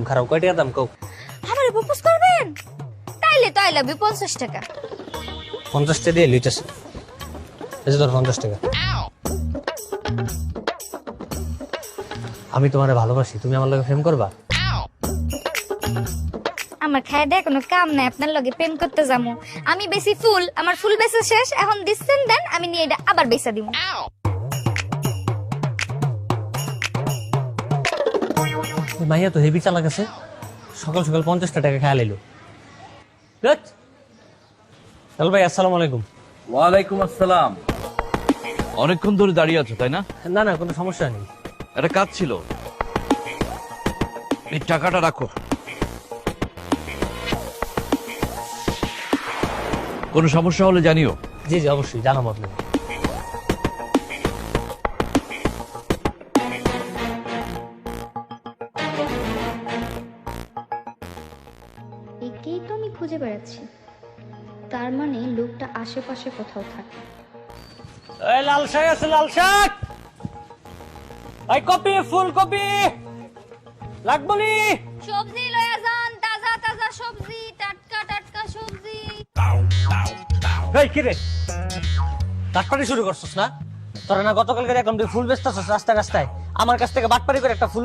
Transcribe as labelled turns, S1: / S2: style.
S1: খারাপ কয় টাকা দাম কও?
S2: আমারে প্রপোজ করবেন? তাইলে তো আই লাভ ইউ 50 টাকা।
S1: 50 টাকা দিয়ে লিটার এই যে ধর 50 টাকা। আমি তোমারে ভালোবাসি, তুমি আমার লগে প্রেম করবা?
S2: আমার খায় দেয় কোনো কাম নাই, আপনার লগে প্রেম করতে যাবো। আমি বেশি ফুল, আমার ফুল বেচা শেষ, এখন দিচ্ছেন দেন, আমি নিয়ে এটা আবার বেচা দিব।
S1: ওই মাইয়া তো হেভি চালাক আছে, সকাল সকাল 50 টাকা খায়া লাইলো। চল ভাই, আসসালামু আলাইকুম।
S3: ওয়ালাইকুম আসসালাম। অনেকক্ষণ ধরে দাঁড়িয়ে আছো তাই না?
S1: না না, কোনো সমস্যা নেই।
S3: একটা কাজ ছিল, এই টাকাটা রাখো। কোনো সমস্যা হলে জানিও।
S1: জি জি, অবশ্যই জানাবো আপনাকে।
S4: একেই তো আমি খুঁজে বেড়াচ্ছি, তার মানে লোকটা আশেপাশে কোথাও থাকে।
S1: এই লাল শাক আছে, লাল শাক। এই কপি, ফুলকপি লাগবো নি?
S2: সবজি লয়া যান, তাজা তাজা সবজি, টাটকা টাটকা সবজি।
S1: এই কি রে, বাটপারি শুরু করছস না? তোরা না গতকালকে দেখলাম তুই ফুল বেচতেছস রাস্তায় রাস্তায়, আমার কাছ থেকে বাটপারি করে একটা ফুল